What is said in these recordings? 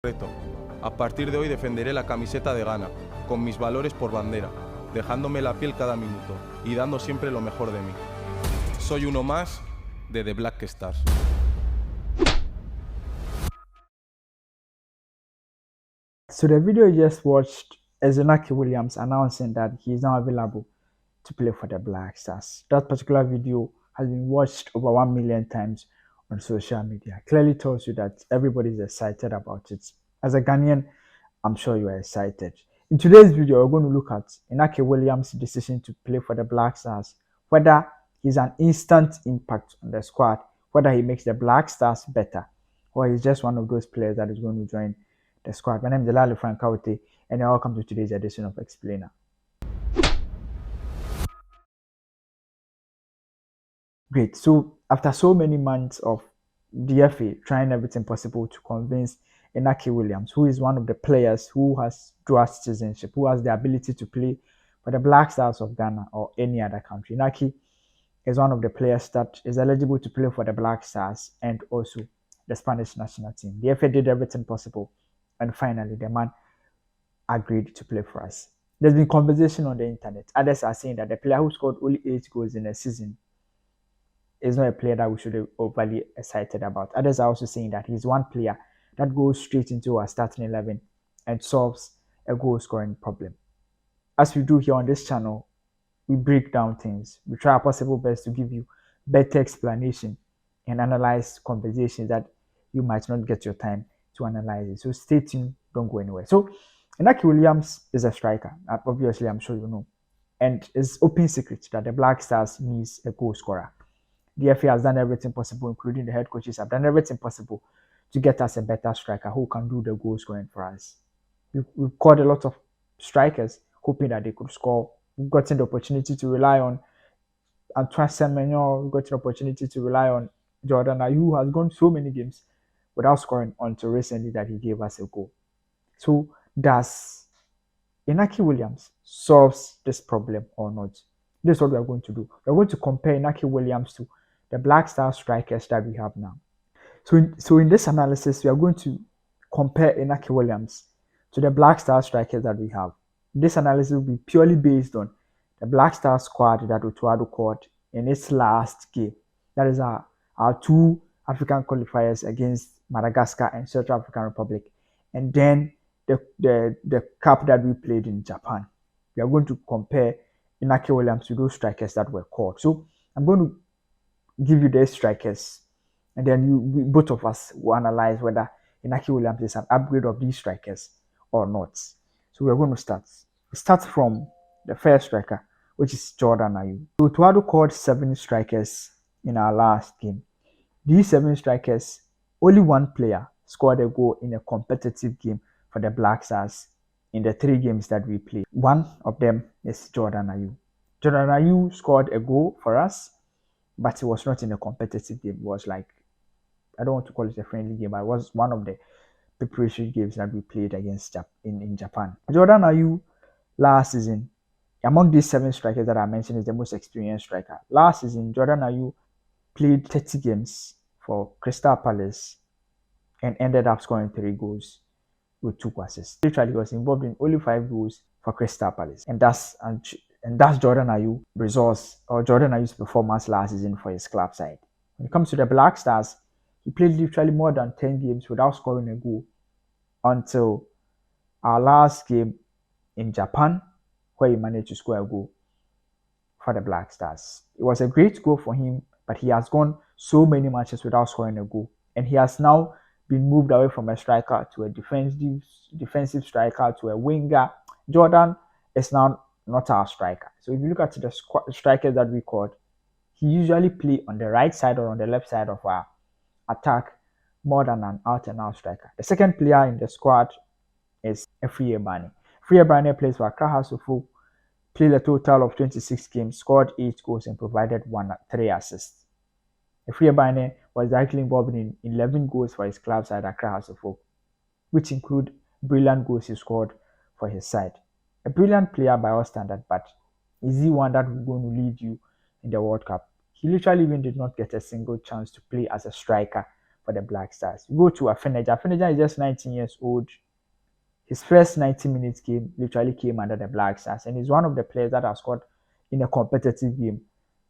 Reto. A partir de hoy defenderé la camiseta de Ghana, con mis valores por bandera, dejándome la piel cada minuto y dando siempre lo mejor de mí. Soy uno más de The Black Stars. So the video you just watched is INAKI Williams announcing that he is now available to play for the Black Stars. That particular video has been watched over 1 million times on social media. Clearly tells you that everybody is excited about it. As a Ghanaian, I'm sure you are excited. In today's video, we're going to look at INAKI Williams' decision to play for the Black Stars, whether he's an instant impact on the squad, whether he makes the Black Stars better, or he's just one of those players that is going to join the squad. My name is Delali Frankawite, and welcome to today's edition of Explainer. Great. So after so many months of the FA trying everything possible to convince INAKI Williams, who is one of the players who has dual citizenship, who has the ability to play for the Black Stars of Ghana or any other country. INAKI is one of the players that is eligible to play for the Black Stars and also the Spanish national team. The FA did everything possible, and finally the man agreed to play for us. There's been conversation on the internet. Others are saying that the player who scored only 8 goals in a season is not a player that we should be overly excited about. Others are also saying that he's one player that goes straight into our starting 11 and solves a goal scoring problem. As we do here on this channel, we break down things. We try our possible best to give you better explanation and analyze conversations that you might not get your time to analyze it. So stay tuned, don't go anywhere. So INAKI Williams is a striker. Obviously, I'm sure you know. And it's open secret that the Black Stars needs a goal scorer. The FA has done everything possible, including the head coaches have done everything possible to get us a better striker who can do the goal scoring for us. We've called a lot of strikers hoping that they could score. We've gotten the opportunity to rely on Antoine Semenyo. We've got an opportunity to rely on Jordan Ayew, who has gone so many games without scoring until recently that he gave us a goal. So does INAKI Williams solves this problem or not? This is what we are going to do. We're going to compare INAKI Williams to the Black Star strikers that we have now. So in this analysis, we are going to compare INAKI Williams to the Black Star strikers that we have. This analysis will be purely based on the Black Star squad that Otuado called in its last game. That is our 2 African qualifiers against Madagascar and Central African Republic, and then the cup that we played in Japan. We are going to compare INAKI Williams to those strikers that were called. So I'm going to give you the strikers, and then both of us will analyze whether INAKI Williams is an upgrade of these strikers or not. So we're going to start from the first striker, which is Jordan Ayew. So Tuado called 7 strikers in our last game. These 7 strikers, only one player scored a goal in a competitive game for the Black Stars in the 3 games that we played. One of them is Jordan Ayew. Jordan Ayew scored a goal for us, but it was not in a competitive game. It was like, I don't want to call it a friendly game, but it was one of the preparation games that we played against in Japan. Jordan Ayew last season, among these 7 strikers that I mentioned, is the most experienced striker. Last season, Jordan Ayew played 30 games for Crystal Palace and ended up scoring 3 goals with 2 assists. Literally, he was involved in only 5 goals for Crystal Palace, and that's Jordan Ayew results, or Jordan Ayew's performance last season for his club side. When it comes to the Black Stars, he played literally more than 10 games without scoring a goal until our last game in Japan, where he managed to score a goal for the Black Stars. It was a great goal for him, but he has gone so many matches without scoring a goal, and he has now been moved away from a striker to a defensive striker to a winger. Jordan is now not our striker. So if you look at the strikers that we called, he usually play on the right side or on the left side of our attack more than an out-and-out striker. The second player in the squad is Efriye Bane. Efriye Bane plays for Accra House of Folk, played a total of 26 games, scored 8 goals and provided 3 assists. Efriye Bane was directly involved in 11 goals for his club side Accra House of Folk, which include brilliant goals he scored for his side. A brilliant player by all standards, but is he one that will going to lead you in the World Cup? He literally even did not get a single chance to play as a striker for the Black Stars. You go to Afenaja. Afenaja is just 19 years old. His first 90 minutes game literally came under the Black Stars, and he's one of the players that have scored in a competitive game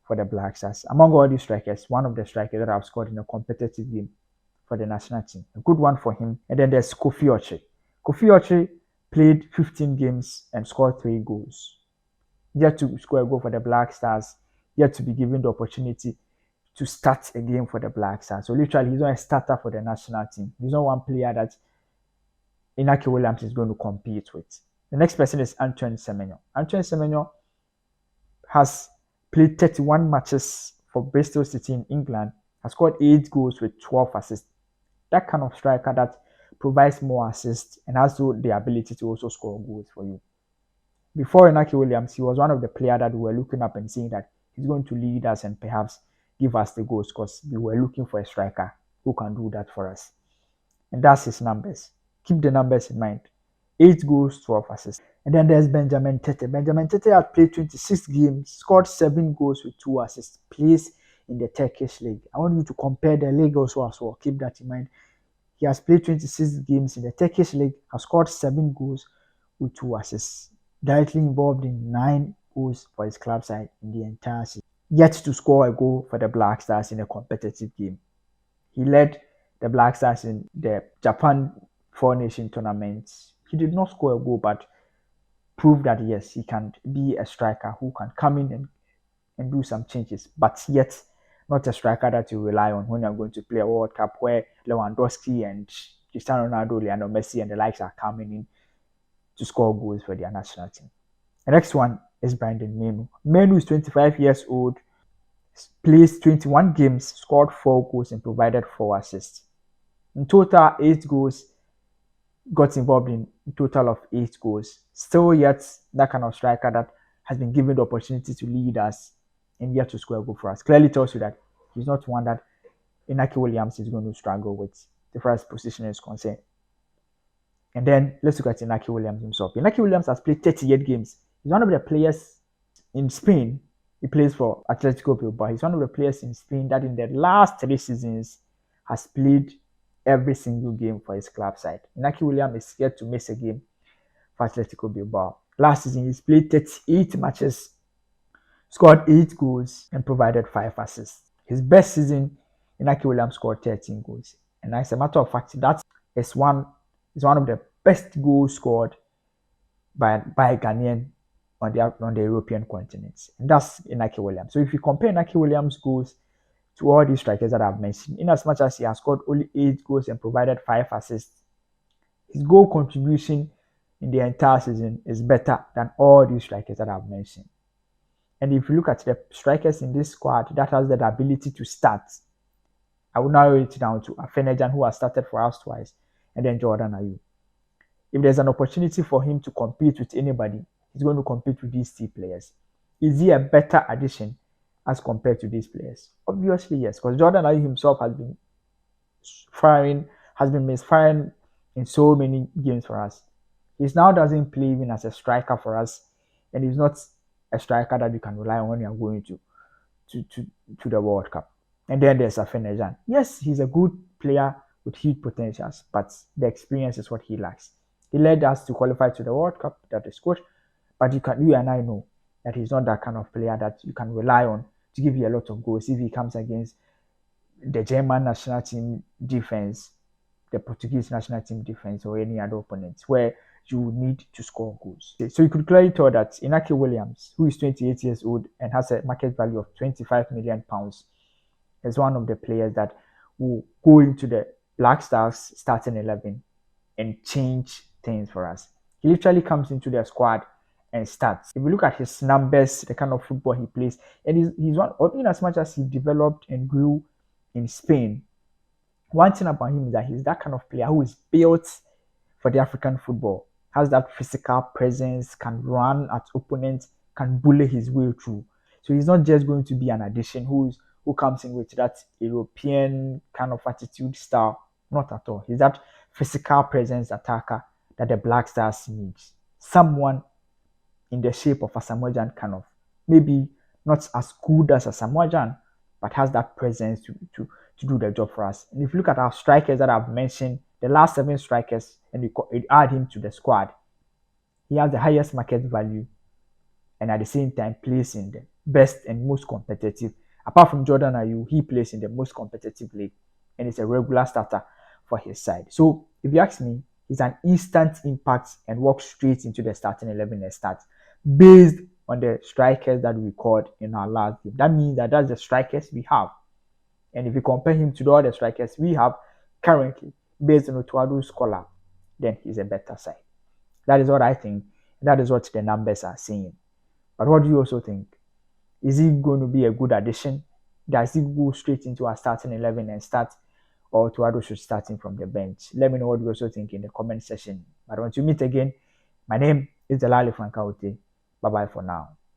for the Black Stars. Among all these strikers, one of the strikers that have scored in a competitive game for the national team. A good one for him. And then there's Kofi Oche. Kofi Oche played 15 games and scored 3 goals. Yet to score a goal for the Black Stars, yet to be given the opportunity to start a game for the Black Stars. So literally, he's not a starter for the national team. He's not one player that Inaki Williams is going to compete with. The next person is Antoine Semenyo. Antoine Semenyo has played 31 matches for Bristol City in England, has scored 8 goals with 12 assists. That kind of striker that provides more assists and has the ability to also score goals for you. Before Inaki Williams, he was one of the players that we were looking up and seeing that he's going to lead us and perhaps give us the goals because we were looking for a striker who can do that for us. And that's his numbers. Keep the numbers in mind. 8 goals, 12 assists. And then there's Benjamin Tete. Benjamin Tete has played 26 games, scored 7 goals with 2 assists, plays in the Turkish league. I want you to compare the league also as well. Keep that in mind. He has played 26 games in the Turkish league, has scored 7 goals with 2 assists. Directly involved in 9 goals for his club side in the entire season. Yet to score a goal for the Black Stars in a competitive game. He led the Black Stars in the Japan Four Nation tournament. He did not score a goal, but proved that yes, he can be a striker who can come in and do some changes, but yet not a striker that you rely on when you're going to play a World Cup where Lewandowski and Cristiano Ronaldo, Lionel Messi, and the likes are coming in to score goals for their national team. The next one is Brandon Menu. Menu is 25 years old, plays 21 games, scored 4 goals, and provided 4 assists. In total, 8 goals, got involved in a total of 8 goals. Still yet that kind of striker that has been given the opportunity to lead us and yet to score a goal for us. Clearly tells you that he's not one that Inaki Williams is going to struggle with the first position is concerned. And then let's look at Inaki Williams himself. Inaki Williams has played 38 games. He's one of the players in Spain. He plays for Atletico Bilbao. He's one of the players in Spain that in the last 3 seasons has played every single game for his club side. Inaki Williams is yet to miss a game for Atletico Bilbao. Last season, he's played 38 matches, scored 8 goals, and provided 5 assists. His best season, Inaki Williams scored 13 goals. And as a matter of fact, that is one of the best goals scored by a Ghanaian on the European continent. And that's Inaki Williams. So if you compare Inaki Williams' goals to all these strikers that I've mentioned, in as much as he has scored only 8 goals and provided 5 assists, his goal contribution in the entire season is better than all these strikers that I've mentioned. And if you look at the strikers in this squad that has the ability to start, I will narrow it down to Afenajan, who has started for us twice, and then Jordan Ayew. If there's an opportunity for him to compete with anybody, he's going to compete with these 3 players. Is he a better addition as compared to these players? Obviously, yes, because Jordan Ayew himself has been misfiring in so many games for us. He now doesn't play even as a striker for us, and he's not a striker that you can rely on when you're going to the World Cup. And then there's Afenajan. Yes, he's a good player with huge potentials, but the experience is what he lacks. He led us to qualify to the World Cup, that is good, but you and I know that he's not that kind of player that you can rely on to give you a lot of goals if he comes against the German national team defense, the Portuguese national team defense, or any other opponents where you need to score goals. So you could clearly tell that Inaki Williams, who is 28 years old and has a market value of £25 million, is one of the players that will go into the Black Stars starting 11 and change things for us. He literally comes into the squad and starts. If you look at his numbers, the kind of football he plays, and he's one, in as much as he developed and grew in Spain, one thing about him is that he's that kind of player who is built for the African football, has that physical presence, can run at opponents, can bully his way through. So he's not just going to be an addition who comes in with that European kind of attitude style. Not at all. He's that physical presence attacker that the Black Stars needs. Someone in the shape of Asamoah Gyan, kind of. Maybe not as good as Asamoah Gyan, but has that presence to do the job for us. And if you look at our strikers that I've mentioned, the last 7 strikers, and you add him to the squad, he has the highest market value and at the same time plays in the best and most competitive. Apart from Jordan Ayew, he plays in the most competitive league and is a regular starter for his side. So if you ask me, he's an instant impact and walks straight into the starting 11 and starts based on the strikers that we called in our last game. That means that that's the strikers we have. And if you compare him to the other strikers we have currently, based on Otuadu's collab, then he's a better side. That is what I think. That is what the numbers are saying. But what do you also think? Is he going to be a good addition? Does he go straight into our starting 11 and start, or Tuado should start him from the bench? Let me know what you also think in the comment section. But until we meet again, my name is Delali Frankaute. Bye bye for now.